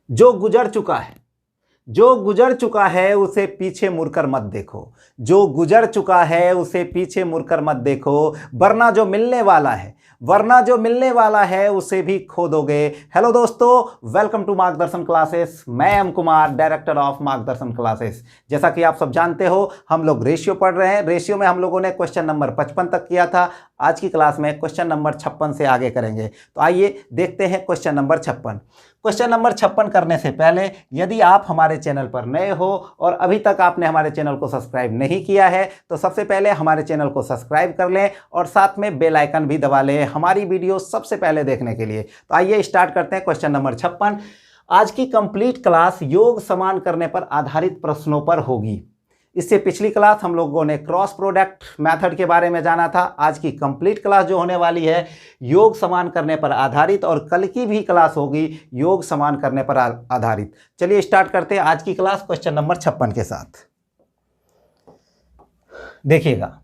जो गुजर चुका है, जो गुजर चुका है उसे पीछे मुड़कर मत देखो, जो गुजर चुका है उसे पीछे मुड़कर मत देखो, वरना जो मिलने वाला है, वरना जो मिलने वाला है उसे भी खो दोगे। हेलो दोस्तों, वेलकम टू मार्गदर्शन क्लासेस। मैं एम कुमार, डायरेक्टर ऑफ मार्गदर्शन क्लासेस। जैसा कि आप सब जानते हो, हम लोग रेशियो पढ़ रहे हैं। रेशियो में हम लोगों ने क्वेश्चन नंबर 55 तक किया था। आज की क्लास में क्वेश्चन नंबर 56 से आगे करेंगे। तो आइए देखते हैं क्वेश्चन नंबर 56। क्वेश्चन नंबर 56 करने से पहले यदि आप हमारे चैनल पर नए हो और अभी तक आपने हमारे चैनल को सब्सक्राइब नहीं किया है तो सबसे पहले हमारे चैनल को सब्सक्राइब कर लें और साथ में बेल आइकन भी दबा लें हमारी वीडियो सबसे पहले देखने के लिए। तो आइए स्टार्ट करते हैं क्वेश्चन नंबर 56। आज की कंप्लीट क्लास योग समान करने पर आधारित प्रश्नों पर होगी। इससे पिछली क्लास हम लोगों ने क्रॉस प्रोडक्ट मेथड के बारे में जाना था। आज की कंप्लीट क्लास जो होने वाली है योग समान करने पर आधारित, और कल की भी क्लास होगी योग समान करने पर आधारित। चलिए स्टार्ट करते हैं आज की क्लास क्वेश्चन नंबर 56 के साथ। देखिएगा,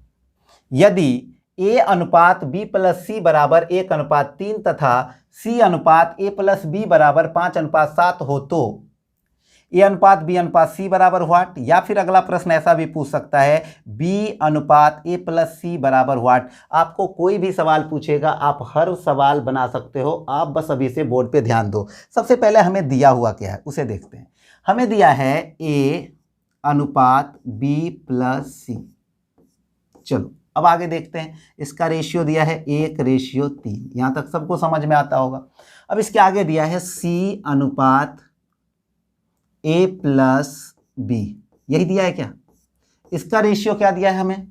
यदि a अनुपात b प्लस सी बराबर 1:3 तथा c अनुपात a प्लस b बराबर 5:7 हो तो a अनुपात b अनुपात c बराबर व्हाट। या फिर अगला प्रश्न ऐसा भी पूछ सकता है b अनुपात a प्लस c बराबर व्हाट। आपको कोई भी सवाल पूछेगा, आप हर सवाल बना सकते हो। आप बस अभी से बोर्ड पे ध्यान दो। सबसे पहले हमें दिया हुआ क्या है उसे देखते हैं। हमें दिया है a अनुपात b प्लस c। चलो अब आगे देखते हैं। इसका रेशियो दिया है 1:3। यहाँ तक सबको समझ में आता होगा। अब इसके आगे दिया है c अनुपात a प्लस b, यही दिया है क्या। इसका रेशियो क्या दिया है हमें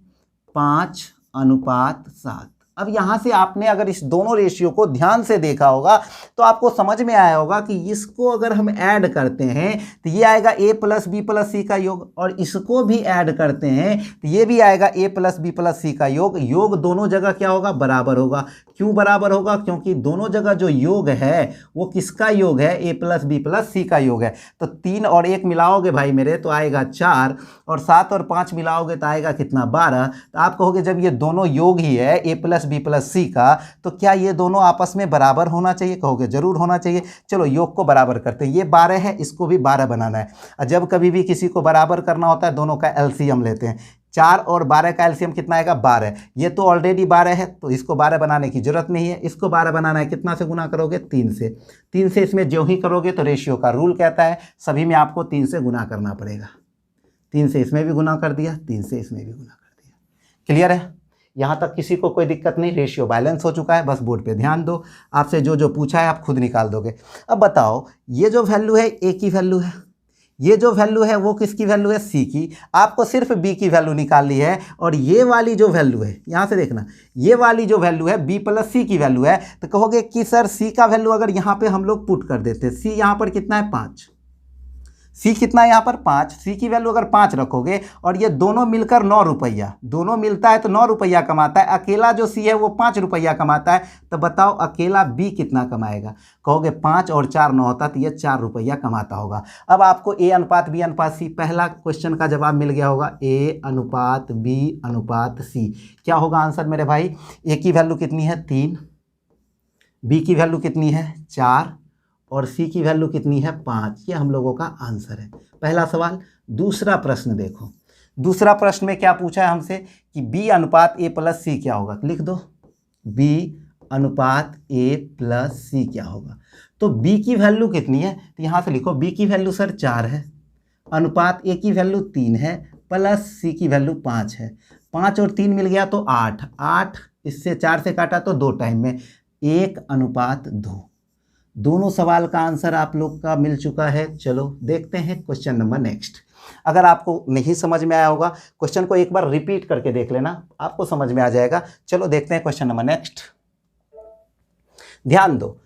5:7। अब यहाँ से आपने अगर इस दोनों रेशियो को ध्यान से देखा होगा तो आपको समझ में आया होगा कि इसको अगर हम ऐड करते हैं तो ये आएगा a प्लस बी प्लस सी का योग, और इसको भी ऐड करते हैं तो ये भी आएगा a प्लस बी प्लस सी का योग। योग दोनों जगह क्या होगा, बराबर होगा। क्यों बराबर होगा, क्योंकि दोनों जगह जो योग है वो किसका योग है, a प्लस बी प्लस सी का योग है। तो 3 और 1 मिलाओगे भाई मेरे तो आएगा 4, और 7 और 5 मिलाओगे तो आएगा कितना, 12। तो आप कहोगे जब ये दोनों योग ही है a प्लस बी प्लस सी का, तो क्या ये दोनों आपस में बराबर होना चाहिए। कहोगे जरूर होना चाहिए। चलो योग को बराबर करते हैं। ये 12 है, इसको भी 12 बनाना है। और जब कभी भी किसी को बराबर करना होता है दोनों का एलसीएम लेते हैं। 4 और 12 का एलसीएम कितना आएगा, 12। ये तो ऑलरेडी 12 है तो इसको 12 बनाने की जरूरत नहीं है। इसको 12 बनाना है, कितना से गुना करोगे, 3 से। 3 से इसमें जो ही करोगे तो रेशियो का रूल कहता है सभी में आपको 3 से गुना करना पड़ेगा। 3 से इसमें भी गुना कर दिया, 3 से इसमें भी गुना कर दिया। क्लियर है, यहाँ तक किसी को कोई दिक्कत नहीं। रेशियो बैलेंस हो चुका है, बस बोर्ड पे ध्यान दो। आपसे जो जो पूछा है आप खुद निकाल दोगे। अब बताओ, ये जो वैल्यू है a की वैल्यू है, ये जो वैल्यू है वो किसकी वैल्यू है, c की। आपको सिर्फ b की वैल्यू निकालनी है। और ये वाली जो वैल्यू है, यहाँ से देखना, ये वाली जो वैल्यू है b प्लस c की वैल्यू है। तो कहोगे कि सर c का वैल्यू अगर यहाँ पे हम लोग पुट कर देते, c यहाँ पर कितना है, 5। c कितना है यहाँ पर, 5। c की वैल्यू अगर 5 रखोगे और ये दोनों मिलकर 9 रुपया, दोनों मिलता है तो 9 रुपया कमाता है। अकेला जो c है वो 5 रुपया कमाता है। तो बताओ अकेला b कितना कमाएगा। कहोगे 5 और 4 9 होता तो ये 4 रुपया कमाता होगा। अब आपको a अनुपात b अनुपात c, पहला क्वेश्चन का जवाब मिल गया होगा। a अनुपात b अनुपात c क्या होगा आंसर मेरे भाई। a की वैल्यू कितनी है, 3। b की वैल्यू कितनी है, 4। और c की वैल्यू कितनी है, 5। ये हम लोगों का आंसर है, पहला सवाल। दूसरा प्रश्न देखो, दूसरा प्रश्न में क्या पूछा है हमसे कि b अनुपात a प्लस c क्या होगा। लिख दो b अनुपात a प्लस c क्या होगा। तो b की वैल्यू कितनी है, तो यहाँ से लिखो b की वैल्यू सर 4 है, अनुपात a की वैल्यू 3 है, प्लस c की वैल्यू 5 है। 5 और 3 मिल गया तो 8। 8 इससे 4 से काटा तो 2 टाइम में 1:2। दोनों सवाल का आंसर आप लोग का मिल चुका है। चलो देखते हैं क्वेश्चन नंबर नेक्स्ट। अगर आपको नहीं समझ में आया होगा क्वेश्चन को एक बार रिपीट करके देख लेना, आपको समझ में आ जाएगा। चलो देखते हैं क्वेश्चन नंबर नेक्स्ट। ध्यान दो,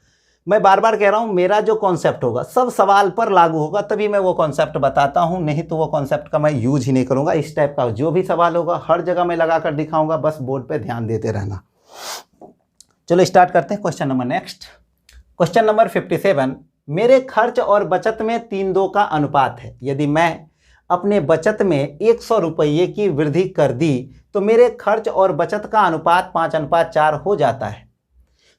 मैं बार बार कह रहा हूं मेरा जो कॉन्सेप्ट होगा सब सवाल पर लागू होगा, तभी मैं वो कॉन्सेप्ट बताता हूं, नहीं तो वो कॉन्सेप्ट का मैं यूज ही नहीं करूंगा। इस टाइप का जो भी सवाल होगा हर जगह मैं लगा कर दिखाऊंगा, बस बोर्ड पे ध्यान देते रहना। चलो स्टार्ट करते हैं question number next. Question number 57, मेरे खर्च और बचत में 3:2 का अनुपात है। यदि मैं अपने बचत में 100 रुपये की वृद्धि कर दी तो मेरे खर्च और बचत का अनुपात 5:4 हो जाता है।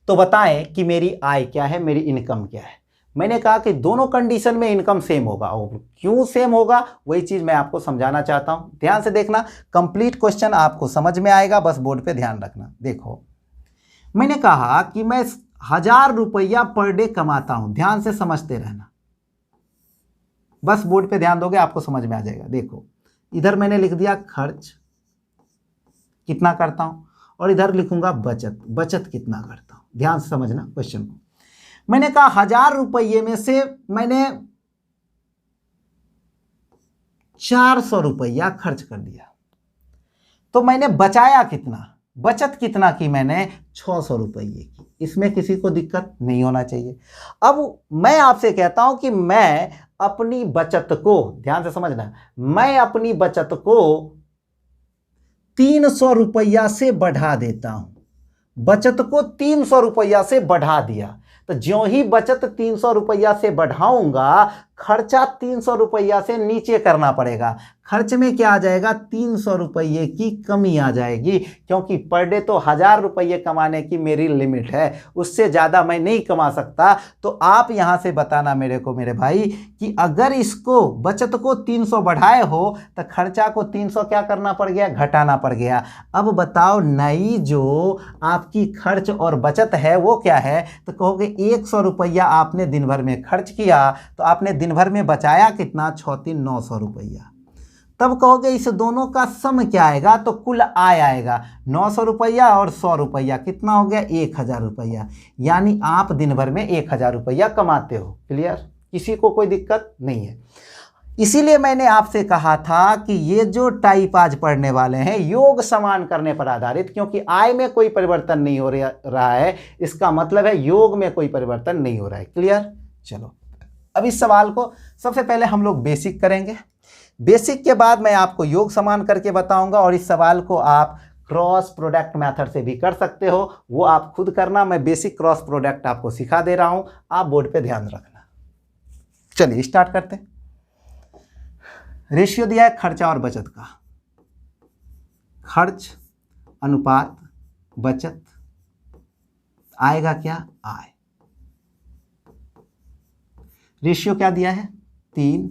तो बताएं कि मेरी आय क्या है, मेरी इनकम क्या है। मैंने कहा कि दोनों कंडीशन में इनकम सेम होगा, और क्यों सेम होगा वही चीज़ मैं आपको समझाना चाहता हूँ। ध्यान से देखना, कंप्लीट क्वेश्चन आपको समझ में आएगा, बस बोर्ड पे ध्यान रखना। देखो, मैंने कहा कि मैं 1000 रुपया पर डे कमाता हूं। ध्यान से समझते रहना, बस बोर्ड पे ध्यान दोगे आपको समझ में आ जाएगा। देखो, इधर मैंने लिख दिया खर्च कितना करता हूं, और इधर लिखूंगा बचत, बचत कितना करता हूं। ध्यान से समझना क्वेश्चन को। मैंने कहा 1000 रुपये में से मैंने 400 रुपया खर्च कर दिया, तो मैंने बचाया कितना, बचत कितना की मैंने 600 रुपये की। इसमें किसी को दिक्कत नहीं होना चाहिए। अब मैं आपसे कहता हूं कि मैं अपनी बचत को, ध्यान से समझना, मैं अपनी बचत को 300 रुपया से बढ़ा देता हूं। बचत को 300 रुपया से बढ़ा दिया, तो ज्यों ही बचत 300 रुपया से बढ़ाऊंगा, खर्चा 300 रुपया से नीचे करना पड़ेगा। खर्च में क्या आ जाएगा, 300 रुपये की कमी आ जाएगी, क्योंकि पर डे तो 1000 रुपये कमाने की मेरी लिमिट है, उससे ज़्यादा मैं नहीं कमा सकता। तो आप यहाँ से बताना मेरे को, मेरे भाई, कि अगर इसको बचत को 300 बढ़ाए हो तो खर्चा को 300 क्या करना पड़ गया, घटाना पड़ गया। अब बताओ, नई जो आपकी खर्च और बचत है वो क्या है, तो कहोगे 100 रुपया आपने दिन भर में खर्च किया, तो आपने दिन भर में बचाया कितना, 900 रुपया। तब कहोगे इस दोनों का सम क्या आएगा, तो कुल आय आएगा 900 रुपया और 100 रुपया, कितना हो गया, 1000 रुपया। यानी आप दिन भर में 1000 रुपया कमाते हो। क्लियर, किसी को कोई दिक्कत नहीं है। इसीलिए मैंने आपसे कहा था कि ये जो टाइप आज पढ़ने वाले हैं योग समान करने पर आधारित, क्योंकि आय में कोई परिवर्तन नहीं हो रहा है, इसका मतलब है योग में कोई परिवर्तन नहीं हो रहा है। क्लियर, चलो अब इस सवाल को सबसे पहले हम लोग बेसिक करेंगे। बेसिक के बाद मैं आपको योग समान करके बताऊंगा, और इस सवाल को आप क्रॉस प्रोडक्ट मेथड से भी कर सकते हो, वो आप खुद करना। मैं बेसिक क्रॉस प्रोडक्ट आपको सिखा दे रहा हूं, आप बोर्ड पे ध्यान रखना। चलिए स्टार्ट करते हैं। रेशियो दिया है खर्चा और बचत का, खर्च अनुपात बचत, आएगा क्या, आय। रेशियो क्या दिया है, 3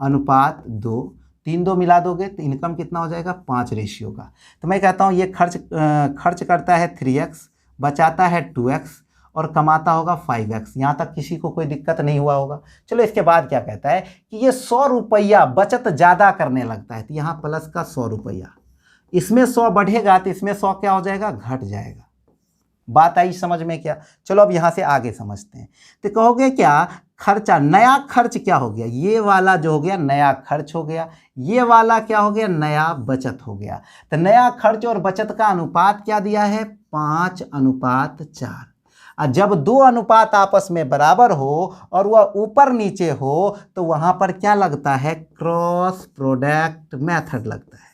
अनुपात 2, 3 2 मिला दोगे तो इनकम कितना हो जाएगा, 5 रेशियो का। तो मैं कहता हूँ ये खर्च करता है 3x, बचाता है 2x, और कमाता होगा 5x। यहाँ तक किसी को कोई दिक्कत नहीं हुआ होगा। चलो इसके बाद क्या कहता है कि ये 100 रुपया बचत ज़्यादा करने लगता है, तो यहाँ प्लस का 100 रुपया, इसमें 100 बढ़ेगा तो इसमें 100 क्या हो जाएगा, घट जाएगा। बात आई समझ में क्या। चलो अब यहाँ से आगे समझते हैं। तो कहोगे क्या, खर्चा, नया खर्च क्या हो गया, ये वाला जो हो गया नया खर्च हो गया, ये वाला क्या हो गया, नया बचत हो गया। तो नया खर्च और बचत का अनुपात क्या दिया है, 5:4। और जब 2 अनुपात आपस में बराबर हो और वह ऊपर नीचे हो, तो वहां पर क्या लगता है, क्रॉस प्रोडक्ट मेथड लगता है।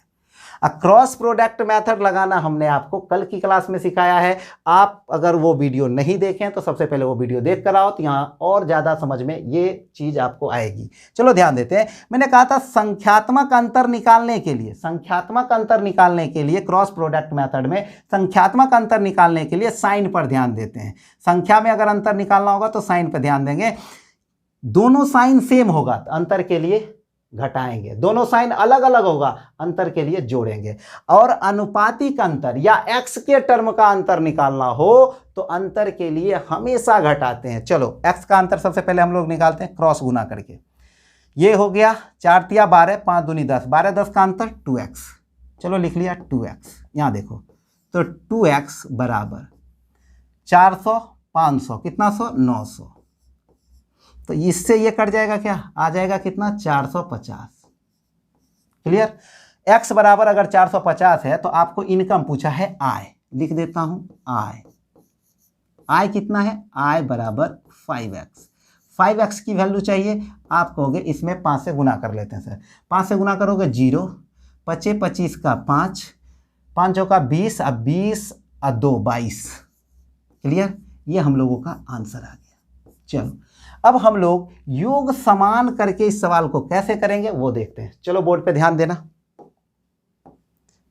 क्रॉस प्रोडक्ट मेथड लगाना हमने आपको कल की क्लास में सिखाया है। आप अगर वो वीडियो नहीं देखें तो सबसे पहले वो वीडियो देख कर आओ, तो यहाँ और ज़्यादा समझ में ये चीज़ आपको आएगी। चलो ध्यान देते हैं। मैंने कहा था संख्यात्मक अंतर निकालने के लिए, संख्यात्मक अंतर निकालने के लिए क्रॉस प्रोडक्ट मेथड में संख्यात्मक अंतर निकालने के लिए साइन पर ध्यान देते हैं। संख्या में अगर अंतर निकालना होगा तो साइन पर ध्यान देंगे। दोनों साइन सेम होगा तो अंतर के लिए घटाएंगे, दोनों साइन अलग अलग होगा अंतर के लिए जोड़ेंगे। और अनुपातिक अंतर या x के टर्म का अंतर निकालना हो तो अंतर के लिए हमेशा घटाते हैं। चलो x का अंतर सबसे पहले हम लोग निकालते हैं क्रॉस गुना करके। ये हो गया 4 तिया 12, 5 दूनी 10, 12 10 का अंतर 2x। चलो लिख लिया 2x। यहाँ देखो तो 2x बराबर 400 500 कितना 100 900, तो इससे ये कट जाएगा, क्या आ जाएगा कितना 450। क्लियर। x बराबर अगर 450 है तो आपको इनकम पूछा है आय, लिख देता हूं आय। आय कितना है, आय बराबर 5x। 5x की वैल्यू चाहिए, आप कहोगे इसमें 5 से गुना कर लेते हैं सर। 5 से गुना करोगे 0, 25 25 का 5, 5 का 20, अब 20 और 2 22। क्लियर, ये हम लोगों का आंसर आ गया। चलो अब हम लोग योग समान करके इस सवाल को कैसे करेंगे वो देखते हैं। चलो बोर्ड पे ध्यान देना।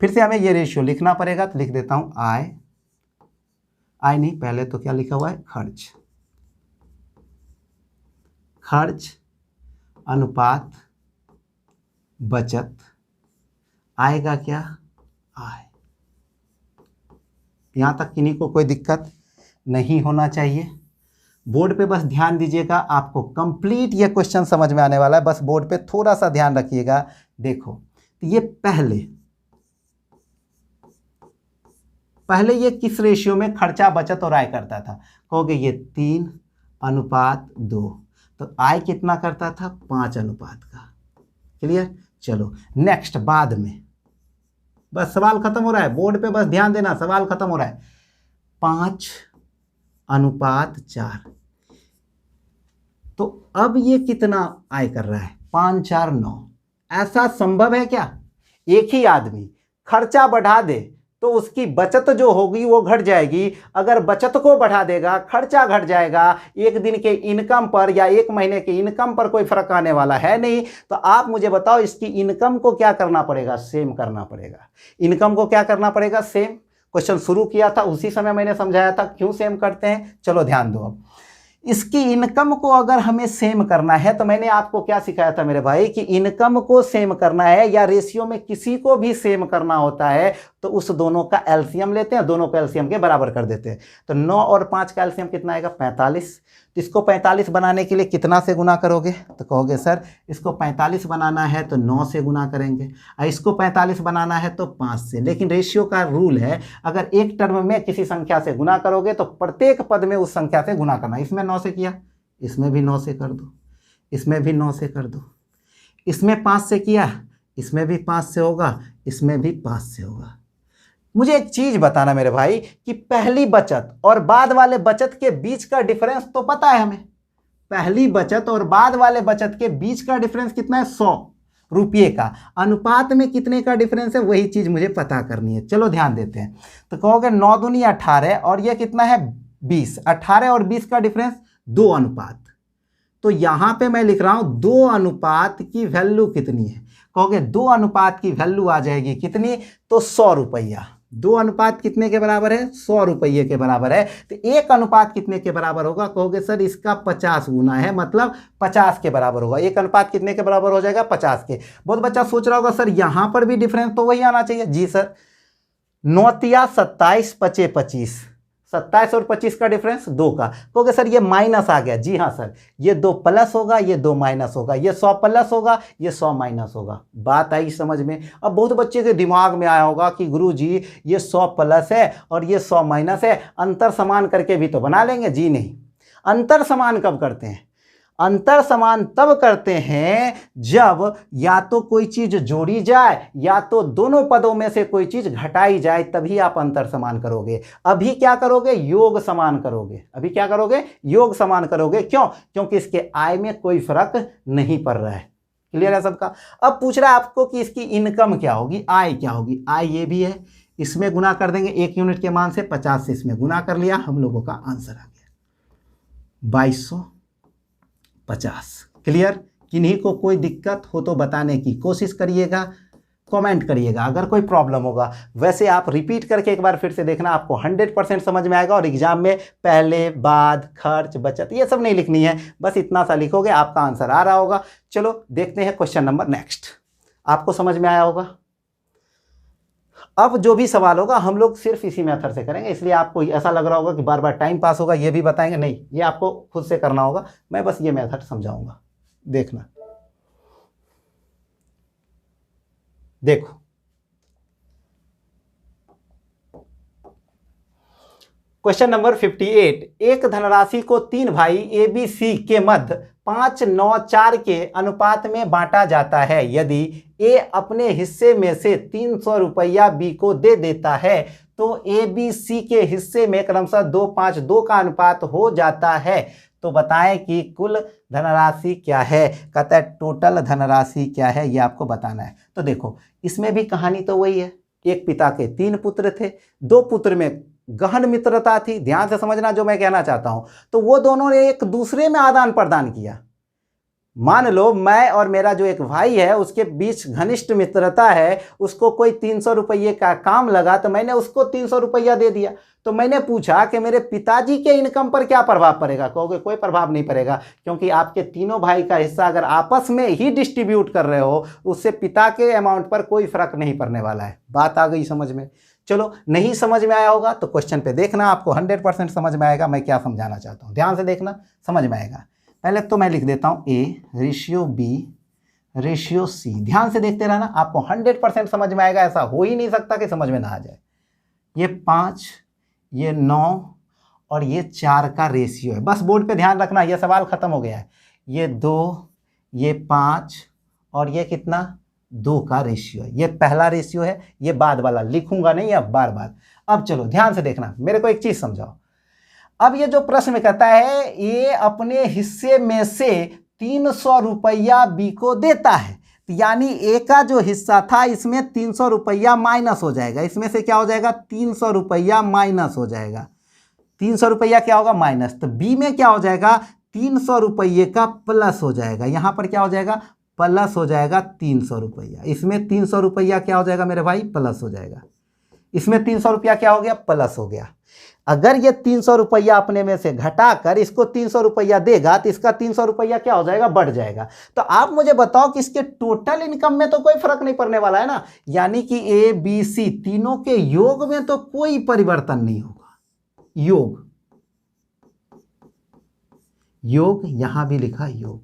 फिर से हमें ये रेशियो लिखना पड़ेगा, तो लिख देता हूं आय, आय नहीं पहले तो क्या लिखा हुआ है खर्च, खर्च अनुपात बचत आएगा क्या? आए। यहाँ तक किन्हीं को कोई दिक्कत नहीं होना चाहिए। बोर्ड पे बस ध्यान दीजिएगा, आपको कंप्लीट ये क्वेश्चन समझ में आने वाला है, बस बोर्ड पे थोड़ा सा ध्यान रखिएगा। देखो तो ये पहले ये किस रेशियो में खर्चा बचत और आय करता था? कहोगे ये 3:2, तो आय कितना करता था? 5 अनुपात का। क्लियर? चलो नेक्स्ट, बाद में बस सवाल खत्म हो रहा है, बोर्ड पे बस ध्यान देना, सवाल खत्म हो रहा है। 5:4। तो अब ये कितना आय कर रहा है? 5 4 9। ऐसा संभव है क्या? एक ही आदमी खर्चा बढ़ा दे तो उसकी बचत जो होगी वो घट जाएगी। अगर बचत को बढ़ा देगा, खर्चा घट जाएगा। एक दिन के इनकम पर या एक महीने के इनकम पर कोई फर्क आने वाला है नहीं। तो आप मुझे बताओ, इसकी इनकम को क्या करना पड़ेगा? सेम करना पड़ेगा। इनकम को क्या करना पड़ेगा? सेम। क्वेश्चन शुरू किया था उसी समय मैंने समझाया था क्यों सेम करते हैं। चलो ध्यान दो। अब इसकी इनकम को अगर हमें सेम करना है तो मैंने आपको क्या सिखाया था मेरे भाई, कि इनकम को सेम करना है या रेशियो में किसी को भी सेम करना होता है तो उस दोनों का एलसीएम लेते हैं, दोनों को एलसीएम के बराबर कर देते हैं। तो 9 और 5 का एलसीएम कितना आएगा? 45। तो इसको 45 बनाने के लिए कितना से गुना करोगे? तो कहोगे सर इसको 45 बनाना है तो 9 से गुना करेंगे, और इसको 45 बनाना है तो 5 से। लेकिन रेशियो का रूल है, अगर एक टर्म में किसी संख्या से गुना करोगे तो प्रत्येक पद में उस संख्या से गुना करना। इसमें 9 से किया, इसमें भी 9 से कर दो, इसमें भी 9 से कर दो, इसमें 5 से किया, इसमें भी 5 से होगा, इसमें भी 5 से होगा। मुझे एक चीज बताना मेरे भाई, कि पहली बचत और बाद वाले बचत के बीच का डिफरेंस तो पता है हमें। पहली बचत और बाद वाले बचत के बीच का डिफरेंस कितना है? 100 रुपये का। अनुपात में कितने का डिफरेंस है, वही चीज मुझे पता करनी है। चलो ध्यान देते हैं। तो कहोगे 9 दूनी 18 और ये कितना है? 20। 18 और 20 का डिफरेंस 2 अनुपात। तो यहां पे मैं लिख रहा हूं 2 अनुपात की वैल्यू कितनी है? कहोगे 2 अनुपात की वैल्यू आ जाएगी कितनी? तो 100 रुपया। 2 अनुपात कितने के बराबर है? 100 रुपये के बराबर है। तो 1 अनुपात कितने के बराबर होगा? कहोगे सर इसका 50 गुना है, मतलब 50 के बराबर होगा। 1 अनुपात कितने के बराबर हो जाएगा? 50 के। बहुत बच्चा सोच रहा होगा सर यहां पर भी डिफरेंस तो वही आना चाहिए। जी सर, 9 तिया 27 पचे 25, 27 और 25 का डिफरेंस 2 का। कहोगे सर ये माइनस आ गया। जी हाँ सर, ये 2 प्लस होगा, ये 2 माइनस होगा, ये 100 प्लस होगा, ये 100 माइनस होगा। बात आई समझ में? अब बहुत बच्चे के दिमाग में आया होगा कि गुरुजी ये 100 प्लस है और ये 100 माइनस है, अंतर समान करके भी तो बना लेंगे। जी नहीं, अंतर समान कब करते हैं? अंतर समान तब करते हैं जब या तो कोई चीज जोड़ी जाए या तो दोनों पदों में से कोई चीज घटाई जाए, तभी आप अंतर समान करोगे। अभी क्या करोगे? योग समान करोगे। अभी क्या करोगे? योग समान करोगे। क्यों? क्योंकि इसके आय में कोई फर्क नहीं पड़ रहा है। क्लियर है सबका? अब पूछ रहा है आपको कि इसकी इनकम क्या होगी, आय क्या होगी। आय ये भी है, इसमें गुना कर देंगे 1 यूनिट के मान से, 50 से इसमें गुना कर लिया, हम लोगों का आंसर आ गया 2250। क्लियर? किन्हीं को कोई दिक्कत हो तो बताने की कोशिश करिएगा, कमेंट करिएगा अगर कोई प्रॉब्लम होगा। वैसे आप रिपीट करके एक बार फिर से देखना, आपको 100% समझ में आएगा। और एग्जाम में पहले, बाद, खर्च, बचत ये सब नहीं लिखनी है, बस इतना सा लिखोगे, आपका आंसर आ रहा होगा। चलो देखते हैं क्वेश्चन नंबर नेक्स्ट। आपको समझ में आया होगा। अब जो भी सवाल होगा हम लोग सिर्फ इसी मेथड से करेंगे, इसलिए आपको ऐसा लग रहा होगा कि बार बार टाइम पास होगा, ये भी बताएंगे, नहीं, ये आपको खुद से करना होगा। मैं बस ये मेथड समझाऊंगा, देखना। देखो क्वेश्चन नंबर 58। एक धनराशि को 3 भाई ए बी सी के मध्य 5 9 4 के अनुपात में बांटा जाता है। यदि ए अपने हिस्से में से 300 रुपया बी को दे देता है तो ए बी सी के हिस्से में क्रमशः 2 5 2 का अनुपात हो जाता है। तो बताएं कि कुल धनराशि क्या है। कहता है टोटल धनराशि क्या है, ये आपको बताना है। तो देखो इसमें भी कहानी तो वही है। एक पिता के 3 पुत्र थे, 2 पुत्र में गहन मित्रता थी। ध्यान से समझना जो मैं कहना चाहता हूं। तो वो दोनों ने एक दूसरे में आदान प्रदान किया। मान लो मैं और मेरा जो एक भाई है उसके बीच घनिष्ठ मित्रता है, उसको कोई 300 रुपये का काम लगा तो मैंने उसको 300 रुपया दे दिया। तो मैंने पूछा कि मेरे पिताजी के इनकम पर क्या प्रभाव पड़ेगा, कहोगे कोई प्रभाव नहीं पड़ेगा, क्योंकि आपके तीनों भाई का हिस्सा अगर आपस में ही डिस्ट्रीब्यूट कर रहे हो उससे पिता के अमाउंट पर कोई फर्क नहीं पड़ने वाला है। बात आ गई समझ में? चलो, नहीं समझ में आया होगा तो क्वेश्चन पे देखना, आपको 100% समझ में आएगा मैं क्या समझाना चाहता हूँ। ध्यान से देखना, समझ में आएगा। पहले तो मैं लिख देता हूँ A ratio B ratio C। ध्यान से देखते रहना, आपको 100% समझ में आएगा। ऐसा हो ही नहीं सकता कि समझ में ना आ जाए। ये 5, ये 9 और ये 4 का रेशियो है। बस बोर्ड पे ध्यान रखना, ये सवाल खत्म हो गया है। ये 2, ये 5 और ये कितना 2 का रेशियो है। ये पहला रेशियो है, ये बाद वाला लिखूंगा नहीं अब बार बार। अब चलो ध्यान से देखना, मेरे को एक चीज समझाओ। अब ये जो प्रश्न कहता है ये अपने हिस्से में से 300 रुपया बी को देता है, यानी ए का जो हिस्सा था इसमें 300 रुपया माइनस हो जाएगा। इसमें से क्या हो जाएगा 300 रुपया माइनस हो जाएगा। 300 रुपया क्या होगा माइनस, तो बी में क्या हो जाएगा 300 रुपये का प्लस हो जाएगा। यहां पर क्या हो जाएगा प्लस हो जाएगा 300 रुपया। इसमें 300 रुपया क्या हो जाएगा मेरे भाई प्लस हो जाएगा। इसमें 300 रुपया क्या हो गया प्लस हो गया। अगर ये 300 रुपया अपने में से घटाकर इसको 300 रुपया देगा तो इसका 300 रुपया क्या हो जाएगा बढ़ जाएगा। तो आप मुझे बताओ कि इसके टोटल इनकम में तो कोई फर्क नहीं पड़ने वाला है ना, यानी कि ए बी सी तीनों के योग में तो कोई परिवर्तन नहीं होगा। योग यहां भी लिखा योग,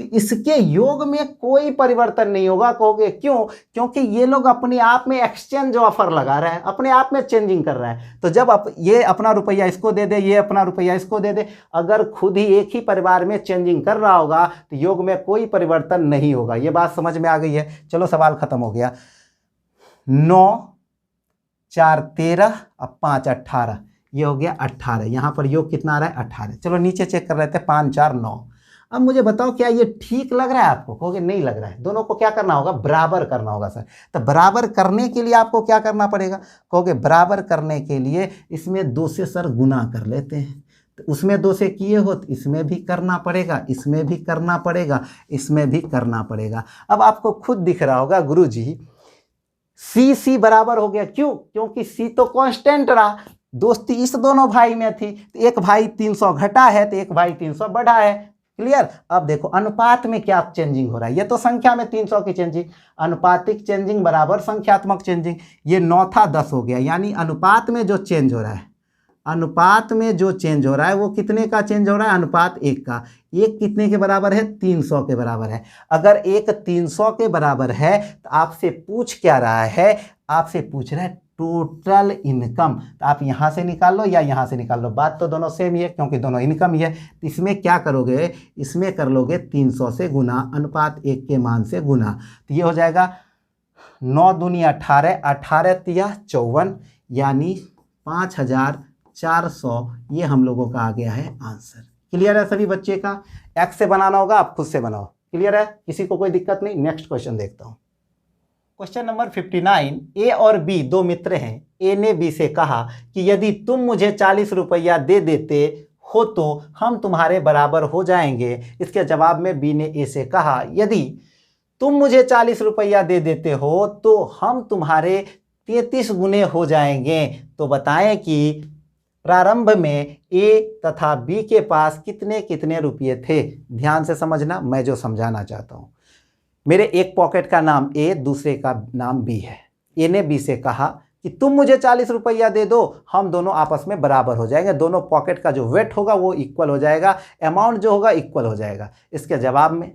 तो इसके योग में कोई परिवर्तन नहीं होगा। कहोगे क्यों? क्योंकि ये लोग अपने आप में एक्सचेंज ऑफर लगा रहे हैं, अपने आप में चेंजिंग कर रहे हैं। तो जब ये अपना रुपया इसको दे दे, ये अपना रुपया इसको दे दे, अगर खुद ही एक ही परिवार में चेंजिंग कर रहा होगा तो योग में कोई परिवर्तन नहीं होगा। ये बात समझ में आ गई है? चलो सवाल खत्म हो गया। 9 4 13 अब 5 18, ये हो गया 18। यहां पर योग कितना आ रहा है 18। चलो नीचे चेक कर रहे थे 5 4 9। अब मुझे बताओ क्या ये ठीक लग रहा है आपको? कहोगे नहीं लग रहा है। दोनों को क्या करना होगा बराबर करना होगा सर। तो बराबर करने के लिए आपको क्या करना पड़ेगा? कहोगे बराबर करने के लिए इसमें 2 से सर गुना कर लेते हैं। तो उसमें 2 से किए हो तो इसमें भी करना पड़ेगा, इसमें भी करना पड़ेगा, इसमें भी करना पड़ेगा। अब आपको खुद दिख रहा होगा गुरुजी सी बराबर हो गया। क्यों? क्योंकि सी तो कांस्टेंट रहा। दोस्ती इस दोनों भाई में थी, तो एक भाई 300 घटा है तो एक भाई 300 बढ़ा है। क्लियर? अब देखो अनुपात में क्या चेंजिंग हो रहा है। ये तो संख्या में 300 की चेंजिंग, अनुपातिक चेंजिंग बराबर संख्यात्मक चेंजिंग। ये 9 था 10 हो गया, यानी अनुपात में जो चेंज हो रहा है, अनुपात में जो चेंज हो रहा है वो कितने का चेंज हो रहा है? अनुपात 1 का। 1 कितने के बराबर है? 300 के बराबर है। अगर 1 300 के बराबर है तो आपसे पूछ क्या रहा है? आपसे पूछ रहा है टोटल इनकम। तो आप यहां से निकाल लो या यहां से निकाल लो, बात तो दोनों सेम ही है क्योंकि दोनों इनकम ही है। तो इसमें क्या करोगे? इसमें कर लोगे 300 से गुना, अनुपात 1 के मान से गुना। तो ये हो जाएगा 9 दूनी 18, 18 तिया 54, यानी 5400। ये हम लोगों का आ गया है आंसर। क्लियर है सभी बच्चे का? एक्स से बनाना होगा, आप खुद से बनाओ। क्लियर है? किसी को कोई दिक्कत नहीं? नेक्स्ट क्वेश्चन देखता हूं। Question number 59। ए और बी 2 मित्र हैं। ए ने बी से कहा कि यदि तुम मुझे 40 रुपया दे देते हो तो हम तुम्हारे बराबर हो जाएंगे। इसके जवाब में बी ने ए से कहा यदि तुम मुझे 40 रुपया दे देते हो तो हम तुम्हारे 33 गुने हो जाएंगे। तो बताएं कि प्रारंभ में ए तथा बी के पास कितने कितने रुपये थे। ध्यान से समझना मैं जो समझाना चाहता हूं। मेरे एक पॉकेट का नाम ए, दूसरे का नाम बी है। ए ने बी से कहा कि तुम मुझे 40 रुपया दे दो, हम दोनों आपस में बराबर हो जाएंगे। दोनों पॉकेट का जो वेट होगा वो इक्वल हो जाएगा, अमाउंट जो होगा इक्वल हो जाएगा। इसके जवाब में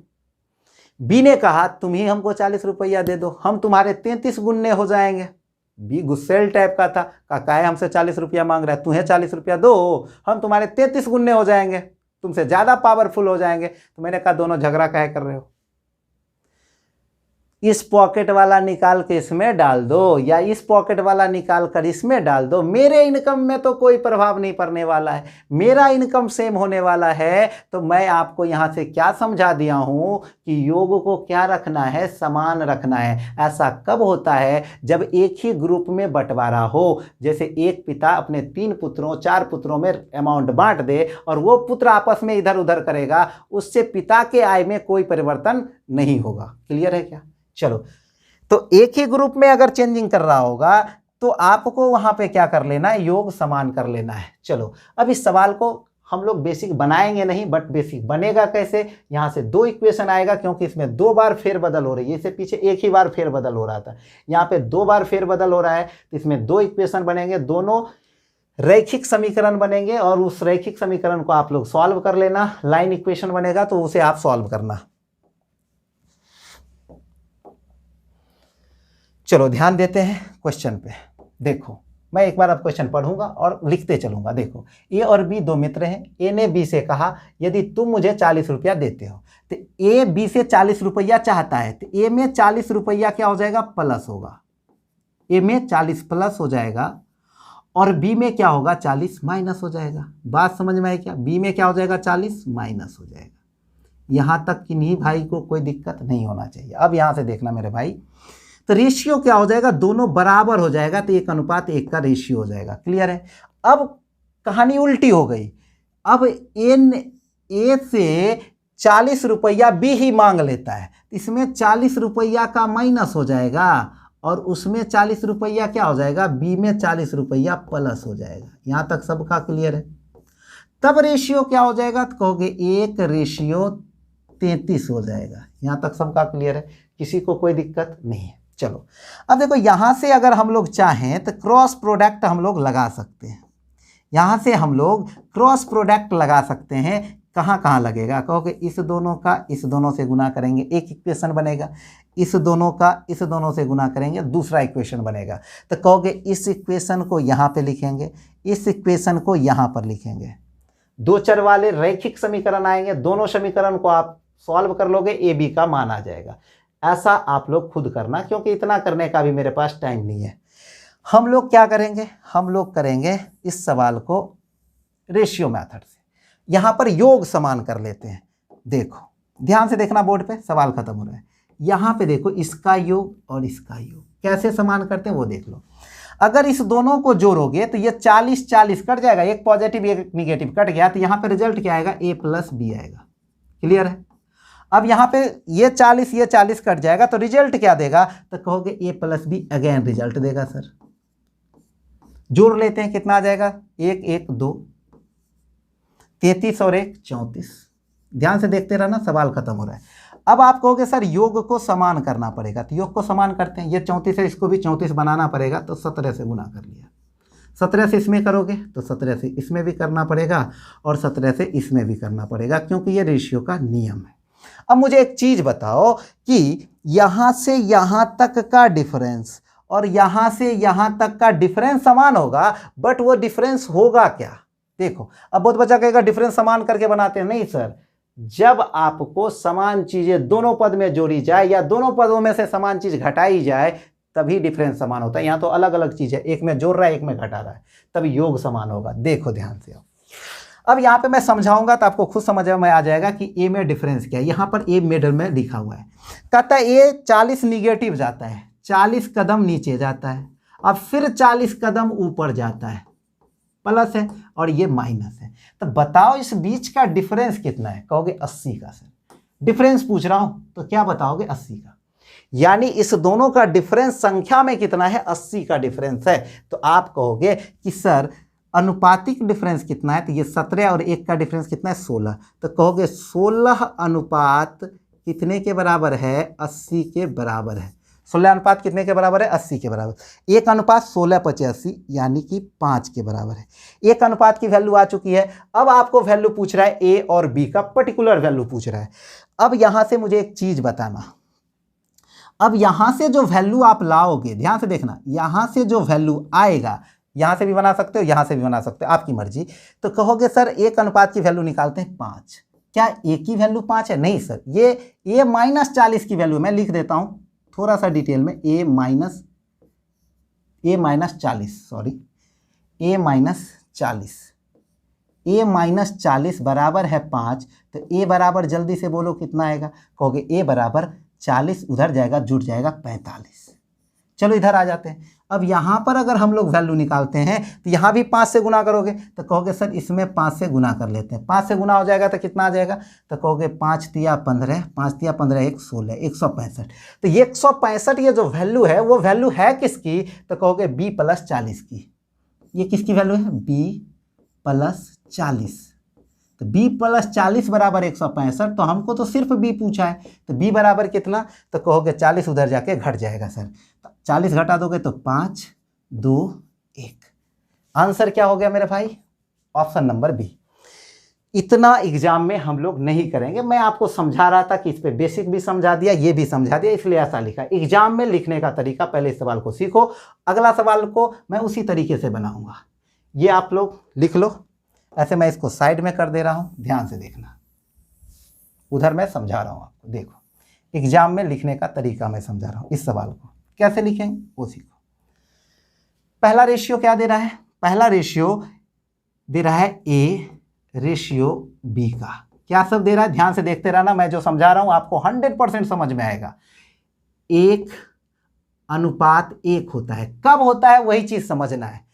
बी ने कहा तुम ही हमको 40 रुपया दे दो, हम तुम्हारे 33 गुने हो जाएंगे। बी गुस्सेल टाइप का था, काहे हमसे 40 रुपया मांग रहा है, तुम्हें 40 रुपया दो, हम तुम्हारे 33 गुने हो जाएंगे, तुमसे ज़्यादा पावरफुल हो जाएंगे। तो मैंने कहा दोनों झगड़ा काहे कर रहे हो? इस पॉकेट वाला निकाल के इसमें डाल दो या इस पॉकेट वाला निकाल कर इसमें डाल दो, मेरे इनकम में तो कोई प्रभाव नहीं पड़ने वाला है, मेरा इनकम सेम होने वाला है। तो मैं आपको यहाँ से क्या समझा दिया हूँ कि योग को क्या रखना है, समान रखना है। ऐसा कब होता है, जब एक ही ग्रुप में बंटवारा हो। जैसे एक पिता अपने 3 पुत्रों 4 पुत्रों में अमाउंट बांट दे और वो पुत्र आपस में इधर उधर करेगा, उससे पिता के आय में कोई परिवर्तन नहीं होगा। क्लियर है क्या? चलो, तो एक ही ग्रुप में अगर चेंजिंग कर रहा होगा तो आपको वहां पे क्या कर लेना है, योग समान कर लेना है। चलो, अब इस सवाल को हम लोग बेसिक बनाएंगे नहीं, बट बेसिक बनेगा कैसे, यहां से 2 इक्वेशन आएगा, क्योंकि इसमें 2 बार फेरबदल हो रही है, इससे पीछे एक ही बार फेरबदल हो रहा था, यहाँ पे 2 बार फेरबदल हो रहा है, तो इसमें 2 इक्वेशन बनेंगे, दोनों रैखिक समीकरण बनेंगे और उस रैखिक समीकरण को आप लोग सॉल्व कर लेना। लाइन इक्वेशन बनेगा तो उसे आप सॉल्व करना। चलो ध्यान देते हैं क्वेश्चन पे। देखो, मैं एक बार अब क्वेश्चन पढ़ूंगा और लिखते चलूंगा। देखो, ए और बी 2 मित्र हैं। ए ने बी से कहा यदि तुम मुझे 40 रुपया देते हो, तो ए बी से 40 रुपया चाहता है, तो ए में 40 रुपया क्या हो जाएगा, प्लस होगा। ए में 40 प्लस हो जाएगा और बी में क्या होगा, 40 माइनस हो जाएगा। बात समझ में आई क्या? बी में क्या हो जाएगा, 40 माइनस हो जाएगा। यहां तक कि नहीं भाई को कोई दिक्कत नहीं होना चाहिए। अब यहां से देखना मेरे भाई, तो रेशियो क्या हो जाएगा, दोनों बराबर हो जाएगा, तो 1:1 का रेशियो हो जाएगा। क्लियर है? अब कहानी उल्टी हो गई। अब ए से 40 रुपया बी ही मांग लेता है, इसमें 40 रुपया का माइनस हो जाएगा और उसमें 40 रुपया क्या हो जाएगा, बी में 40 रुपया प्लस हो जाएगा। यहां तक सबका क्लियर है? तब रेशियो क्या हो जाएगा, तो कहोगे 1:33 हो जाएगा। यहां तक सबका क्लियर है? किसी को कोई दिक्कत नहीं है? चलो, अब देखो, यहां से अगर हम लोग चाहें तो क्रॉस प्रोडक्ट हम लोग लगा सकते हैं। यहां से हम लोग क्रॉस प्रोडक्ट लगा सकते हैं। कहां कहां लगेगा, कहोगे इस दोनों का इस दोनों से गुना करेंगे, एक इक्वेशन बनेगा। इस दोनों का इस दोनों से गुना करेंगे, दूसरा इक्वेशन बनेगा। तो कहोगे इस इक्वेशन को यहां पे लिखेंगे, इस इक्वेशन को यहां पर लिखेंगे। 2 चर वाले रैखिक समीकरण आएंगे, दोनों समीकरण को आप सॉल्व कर लोगे, ए बी का मान आ जाएगा। ऐसा आप लोग खुद करना, क्योंकि इतना करने का भी मेरे पास टाइम नहीं है। हम लोग क्या करेंगे, हम लोग करेंगे इस सवाल को रेशियो मेथड से। यहां पर योग समान कर लेते हैं। देखो, ध्यान से देखना, बोर्ड पे सवाल खत्म हो रहा है। यहां पे देखो, इसका योग और इसका योग कैसे समान करते हैं वो देख लो। अगर इस दोनों को जोड़ोगे तो ये 40-40 कट जाएगा, एक पॉजिटिव एक निगेटिव कट गया, तो यहां पे रिजल्ट क्या आएगा, ए प्लस बी आएगा। क्लियर है? अब यहां पे ये 40 कट जाएगा तो रिजल्ट क्या देगा, तो कहोगे ए प्लस बी, अगेन रिजल्ट देगा। सर जोड़ लेते हैं, कितना आ जाएगा, 1 1 2 33 और 1 34। ध्यान से देखते रहना, सवाल खत्म हो रहा है। अब आप कहोगे सर योग को समान करना पड़ेगा, तो योग को समान करते हैं। ये 34 है, इसको भी 34 बनाना पड़ेगा, तो 17 से गुना कर लिया। 17 से इसमें करोगे तो 17 से इसमें भी करना पड़ेगा और 17 से इसमें भी करना पड़ेगा, क्योंकि ये रेशियो का नियम है। अब मुझे एक चीज बताओ कि यहां से यहां तक का डिफरेंस और यहां से यहां तक का डिफरेंस समान होगा, बट वो डिफरेंस होगा क्या? देखो, अब बहुत बच्चा कहेगा डिफरेंस समान करके बनाते हैं। नहीं सर, जब आपको समान चीजें दोनों पद में जोड़ी जाए या दोनों पदों में से समान चीज घटाई जाए, तभी डिफरेंस समान होता है। यहां तो अलग अलग चीज है, एक में जोड़ रहा है एक में घटा रहा है, तभी योग समान होगा। देखो ध्यान से, अब यहां पे मैं समझाऊंगा तो आपको खुद समझ में आ जाएगा कि ए में डिफरेंस क्या है। यहां पर ए मिडल में लिखा हुआ है, कहता है ए 40 निगेटिव जाता है, 40 कदम नीचे जाता है, अब फिर 40 कदम ऊपर जाता है, प्लस है और ये माइनस है। तो बताओ इस बीच का डिफरेंस कितना है, कहोगे 80 का। सर डिफरेंस पूछ रहा हूं तो क्या बताओगे, 80 का। यानी इस दोनों का डिफरेंस संख्या में कितना है, 80 का डिफरेंस है। तो आप कहोगे कि सर अनुपातिक डिफरेंस कितना है, तो ये 17 और 1 का डिफरेंस कितना है, 16। तो कहोगे 16 अनुपात कितने के बराबर है, 80 के बराबर है। 16 अनुपात कितने के बराबर है, 80 के बराबर। 1 अनुपात 16/85 यानी कि 5 के बराबर है। 1 अनुपात की वैल्यू आ चुकी है। अब आपको वैल्यू पूछ रहा है ए और बी का, पर्टिकुलर वैल्यू पूछ रहा है। अब यहां से मुझे एक चीज बताना, अब यहां से जो वैल्यू आप लाओगे, ध्यान से देखना, यहां से जो वैल्यू आएगा, यहां से भी बना सकते हो यहां से भी बना सकते हो, आपकी मर्जी। तो कहोगे सर 1 अनुपात की वैल्यू निकालते हैं 5। क्या ए की वैल्यू 5 है? नहीं सर, ये -40 की वैल्यू मैं लिख देता हूं, थोड़ा सा डिटेल में, a माइनस 40 बराबर है 5, तो a बराबर जल्दी से बोलो कितना आएगा, कहोगे a बराबर 40, उधर जाएगा जुट जाएगा 45। चलो इधर आ जाते हैं। अब यहाँ पर अगर हम लोग वैल्यू निकालते हैं तो यहाँ भी 5 से गुना करोगे, तो कहोगे सर इसमें 5 से गुना कर लेते हैं। 5 से गुना हो जाएगा तो कितना आ जाएगा, तो कहोगे 5 तिया 15, 5 तिया 15 1 16, 165। तो ये 165 ये जो वैल्यू है वो वैल्यू है किसकी, तो कहोगे b + 40 की। ये किसकी वैल्यू है, b + 40। तो b + 40 बराबर 165, तो हमको तो सिर्फ b पूछा है, तो b बराबर कितना, तो कहोगे 40 उधर जाके घट जाएगा सर, 40 घटा दोगे तो 5 2 1। आंसर क्या हो गया मेरे भाई, ऑप्शन नंबर बी। इतना एग्जाम में हम लोग नहीं करेंगे, मैं आपको समझा रहा था कि इस पे बेसिक भी समझा दिया, ये भी समझा दिया, इसलिए ऐसा लिखा। एग्जाम में लिखने का तरीका, पहले इस सवाल को सीखो, अगला सवाल को मैं उसी तरीके से बनाऊंगा। ये आप लोग लिख लो। ऐसे मैं इसको साइड में कर दे रहा हूं, ध्यान से देखना, उधर मैं समझा रहा हूं आपको। देखो एग्जाम में लिखने का तरीका मैं समझा रहा हूं, इस सवाल को कैसे लिखेंगे वो सीखो। पहला रेशियो क्या दे रहा है, पहला रेशियो दे रहा है A/B का। क्या सब दे रहा है, ध्यान से देखते रहना, मैं जो समझा रहा हूं आपको 100% समझ में आएगा। 1:1 होता है, कब होता है वही चीज समझना है।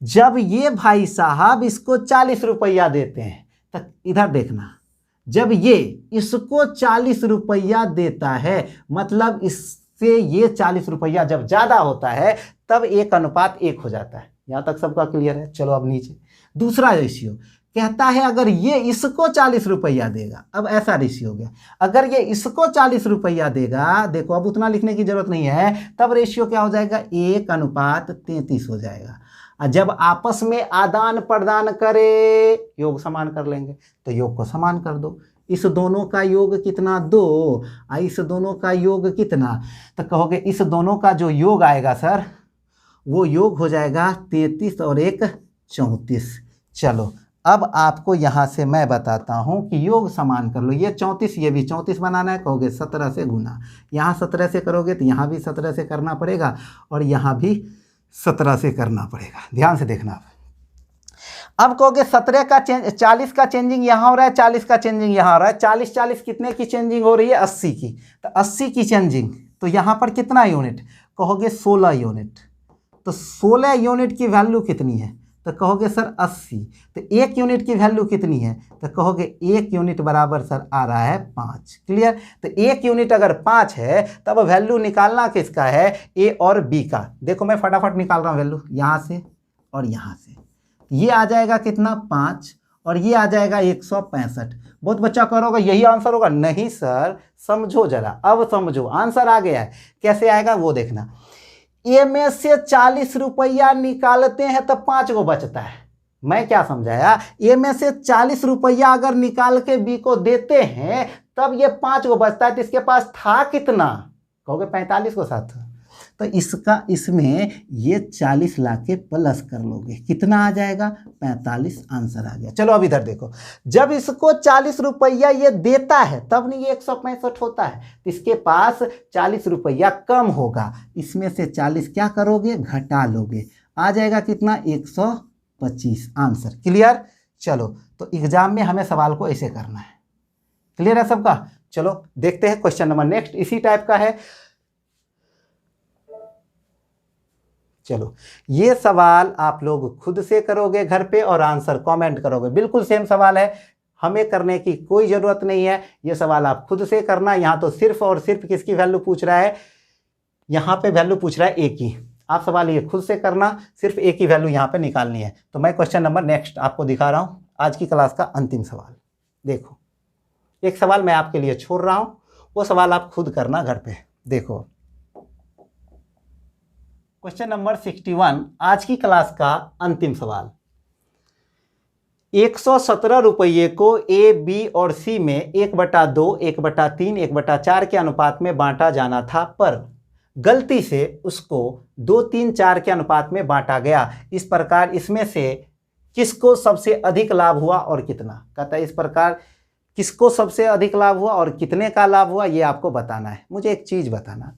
जब ये भाई साहब इसको 40 रुपया देते हैं, तो इधर देखना, जब ये इसको 40 रुपया देता है, मतलब इससे ये 40 रुपया जब ज्यादा होता है, तब 1:1 हो जाता है। यहां तक सबका क्लियर है। चलो अब नीचे दूसरा रेशियो कहता है, अगर ये इसको 40 रुपया देगा, अब ऐसा रेशियो हो गया, अगर ये इसको 40 रुपया देगा, देखो अब उतना लिखने की जरूरत नहीं है, तब रेशियो क्या हो जाएगा, 1:33 हो जाएगा। जब आपस में आदान प्रदान करे, योग समान कर लेंगे, तो योग को समान कर दो। इस दोनों का योग कितना, 2, इस दोनों का योग कितना, तो कहोगे इस दोनों का जो योग आएगा सर, वो योग हो जाएगा 33 और 1 34। चलो अब आपको यहाँ से मैं बताता हूँ कि योग समान कर लो। ये 34, ये भी 34 बनाना है, कहोगे 17 से गुना, यहाँ 17 से करोगे तो यहाँ भी 17 से करना पड़ेगा, और यहाँ भी 17 से करना पड़ेगा। ध्यान से देखना। अब कहोगे 17 का 40 का चेंजिंग यहाँ हो रहा है, 40 का चेंजिंग यहाँ हो रहा है, 40 कितने की चेंजिंग हो रही है, 80 की। तो 80 की चेंजिंग, तो यहाँ पर कितना यूनिट, कहोगे 16 यूनिट। तो 16 यूनिट की वैल्यू कितनी है, तो कहोगे सर 80। तो 1 यूनिट की वैल्यू कितनी है, तो कहोगे 1 यूनिट बराबर सर आ रहा है 5। क्लियर। तो 1 यूनिट अगर 5 है, तब वैल्यू निकालना किसका है, ए और बी का। देखो मैं फटाफट निकाल रहा हूँ वैल्यू, यहाँ से और यहाँ से। ये आ जाएगा कितना, 5, और ये आ जाएगा 165। बहुत बच्चा करोगे यही आंसर होगा, नहीं सर समझो जरा, अब समझो आंसर आ गया है। कैसे आएगा वो देखना। ए में से 40 रुपया निकालते हैं तो 5 को बचता है। मैं क्या समझाया, ए में से 40 रुपया अगर निकाल के बी को देते हैं, तब ये 5 को बचता है। तो इसके पास था कितना, कहोगे 45 को साथ, तो इसका इसमें ये 40 ला के प्लस कर लोगे, कितना आ जाएगा, 45। आंसर आ गया। चलो अब इधर देखो, जब इसको 40 रुपया ये देता है, तब नहीं ये 165 होता है, तो इसके पास 40 रुपया कम होगा। इसमें से 40 क्या करोगे, घटा लोगे, आ जाएगा कितना, 125। Answer clear. चलो तो एग्जाम में हमें सवाल को ऐसे करना है। क्लियर है सबका। चलो देखते हैं क्वेश्चन नंबर नेक्स्ट, इसी टाइप का है। चलो ये सवाल आप लोग खुद से करोगे घर पे और आंसर कमेंट करोगे। बिल्कुल सेम सवाल है, हमें करने की कोई ज़रूरत नहीं है। ये सवाल आप खुद से करना। यहाँ तो सिर्फ और सिर्फ किसकी वैल्यू पूछ रहा है, यहाँ पे वैल्यू पूछ रहा है ए की। आप सवाल ये खुद से करना, सिर्फ ए की वैल्यू यहाँ पे निकालनी है। तो मैं क्वेश्चन नंबर नेक्स्ट आपको दिखा रहा हूँ, आज की क्लास का अंतिम सवाल। देखो एक सवाल मैं आपके लिए छोड़ रहा हूँ, वो सवाल आप खुद करना घर पे। देखो क्वेश्चन नंबर 61, आज की क्लास का अंतिम सवाल। 117 रुपये को ए, बी और सी में 1/2, 1/3, 1/4 के अनुपात में बांटा जाना था, पर गलती से उसको 2, 3, 4 के अनुपात में बांटा गया। इस प्रकार इसमें से किसको सबसे अधिक लाभ हुआ और कितना। कहता है इस प्रकार किसको सबसे अधिक लाभ हुआ और कितने का लाभ हुआ, ये आपको बताना है। मुझे एक चीज़ बताना,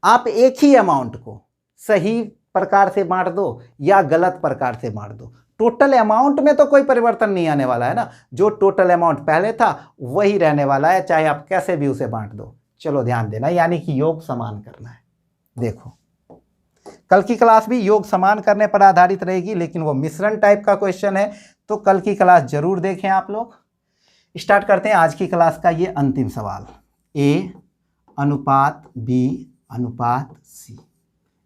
आप एक ही अमाउंट को सही प्रकार से बांट दो या गलत प्रकार से बांट दो, टोटल अमाउंट में तो कोई परिवर्तन नहीं आने वाला है ना। जो टोटल अमाउंट पहले था वही रहने वाला है, चाहे आप कैसे भी उसे बांट दो। चलो ध्यान देना, यानी कि योग समान करना है। देखो कल की क्लास भी योग समान करने पर आधारित रहेगी, लेकिन वो मिश्रण टाइप का क्वेश्चन है, तो कल की क्लास जरूर देखें आप लोग। स्टार्ट करते हैं आज की क्लास का ये अंतिम सवाल, A अनुपात B अनुपात C।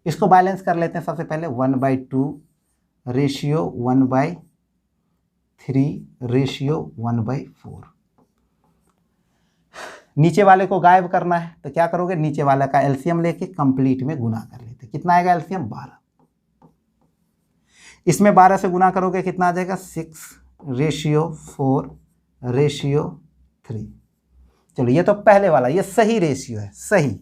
इसको बैलेंस कर लेते हैं। सबसे पहले 1/2 रेशियो 1/3 रेशियो 1/4। नीचे वाले को गायब करना है तो क्या करोगे, नीचे वाले का एलसीएम लेके कंप्लीट में गुना कर लेते। कितना आएगा एलसीएम 12। इसमें 12 से गुना करोगे कितना आ जाएगा 6 रेशियो 4 रेशियो 3। चलो ये तो पहले वाला, ये सही रेशियो है, सही,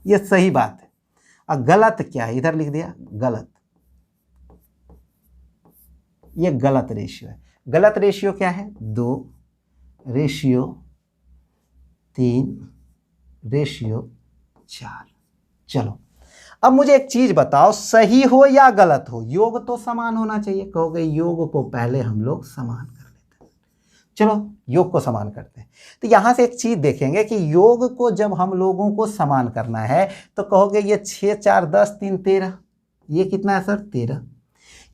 ये सही बात है। अब गलत क्या है, इधर लिख दिया गलत, ये गलत रेशियो है। गलत रेशियो क्या है 2 रेशियो 3 रेशियो 4। चलो अब मुझे एक चीज बताओ, सही हो या गलत हो, योग तो समान होना चाहिए। कहोगे योग को पहले हम लोग समान कर लेते हैं। चलो योग को समान करते हैं। तो यहां से एक चीज देखेंगे कि योग को जब हम लोगों को समान करना है तो कहोगे ये 6 4 10 3 13, ये कितना है सर 13।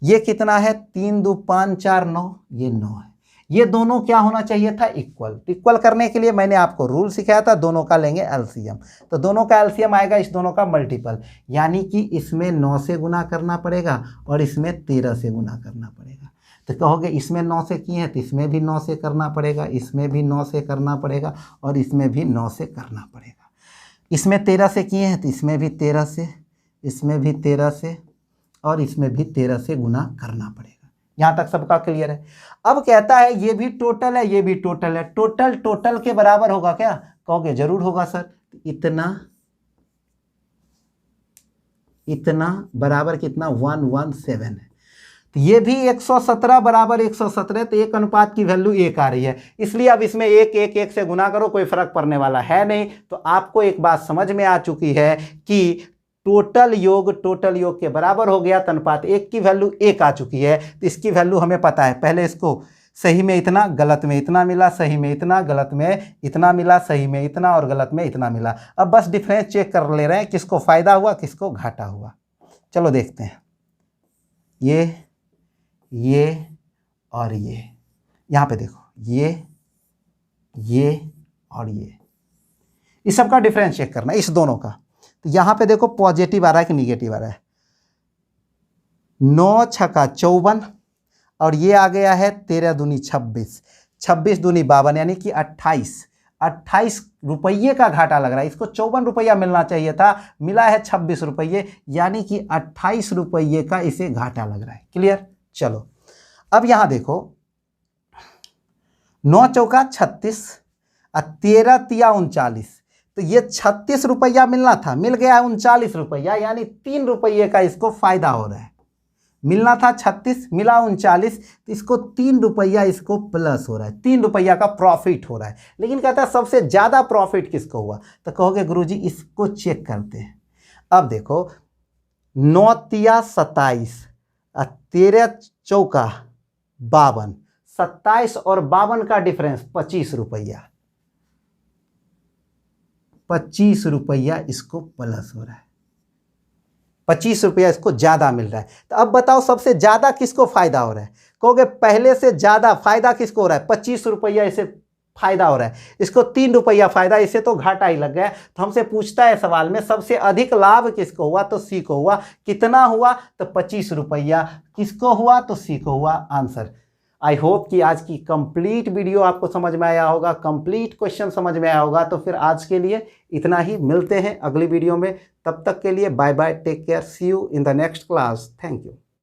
ये कितना है 3 2 5 4 9, ये 9 है। ये दोनों क्या होना चाहिए था इक्वल। इक्वल करने के लिए मैंने आपको रूल सिखाया था, दोनों का लेंगे एलसीएम। तो दोनों का एलसीएम आएगा इस दोनों का मल्टीपल, यानी कि इसमें 9 से गुना करना पड़ेगा और इसमें 13 से गुना करना पड़ेगा। तो कहोगे इसमें 9 से किए हैं तो इसमें भी 9 से करना पड़ेगा, इसमें भी 9 से करना पड़ेगा और इसमें भी 9 से करना पड़ेगा। इसमें 13 से किए हैं तो इसमें भी 13 से, इसमें भी 13 से और इसमें भी 13 से गुना करना पड़ेगा। यहां तक सबका क्लियर है। अब कहता है ये भी टोटल है, ये भी टोटल है, टोटल टोटल के बराबर होगा क्या, कहोगे जरूर होगा सर। इतना इतना बराबर कितना 117 है। तो ये भी 117 बराबर 117, तो एक अनुपात की वैल्यू 1 आ रही है, इसलिए अब इसमें 1 1 1 से गुना करो, कोई फर्क पड़ने वाला है नहीं। तो आपको एक बात समझ में आ चुकी है कि टोटल योग के बराबर हो गया, तो अनुपात 1 की वैल्यू 1 आ चुकी है। तो इसकी वैल्यू हमें पता है। पहले इसको सही में इतना, गलत में इतना मिला, सही में इतना, गलत में इतना मिला, सही में इतना और गलत में इतना मिला। अब बस डिफरेंस चेक कर ले रहे हैं, किसको फायदा हुआ किसको घाटा हुआ। चलो देखते हैं, ये और ये, यहाँ पे देखो ये और ये, इस सब का डिफरेंस चेक करना है, इस दोनों का। तो यहां पे देखो पॉजिटिव आ रहा है कि निगेटिव आ रहा है। 9 छक्का 54 और ये आ गया है 13 दूनी 26, 26 दूनी 52, यानी कि 28 रुपये का घाटा लग रहा है। इसको 54 रुपया मिलना चाहिए था, मिला है 26 रुपये, यानी कि 28 रुपये का इसे घाटा लग रहा है। क्लियर। चलो अब यहां देखो 9 चौका 36 और 13 तिया 39, तो ये 36 रुपया मिलना था, मिल गया है 39 रुपया, यानी 3 रुपये का इसको फायदा हो रहा है। मिलना था 36, मिला 39, तो इसको 3 रुपया इसको प्लस हो रहा है, 3 रुपया का प्रॉफिट हो रहा है। लेकिन कहता है सबसे ज़्यादा प्रॉफिट किसको हुआ, तो कहोगे गुरुजी इसको चेक करते हैं। अब देखो 9 तिया 27 और 13 चौका 52, 27 और 52 का डिफरेंस 25 रुपया, 25 रुपया इसको प्लस हो रहा है, 25 रुपया इसको ज्यादा मिल रहा है। तो अब बताओ सबसे ज्यादा किसको फायदा हो रहा है, कहोगे पहले से ज्यादा फायदा किसको हो रहा है, 25 रुपया इसे फायदा हो रहा है, इसको 3 रुपया फायदा, इसे तो घाटा ही लग गया। तो हमसे पूछता है सवाल में सबसे अधिक लाभ किसको हुआ, तो सी को हुआ। कितना हुआ, तो 25 रुपया। किसको हुआ, तो सी को हुआ। आंसर। आई होप कि आज की कंप्लीट वीडियो आपको समझ में आया होगा, कंप्लीट क्वेश्चन समझ में आया होगा। तो फिर आज के लिए इतना ही, मिलते हैं अगली वीडियो में। तब तक के लिए bye bye, take care, see you in the next class. Thank you.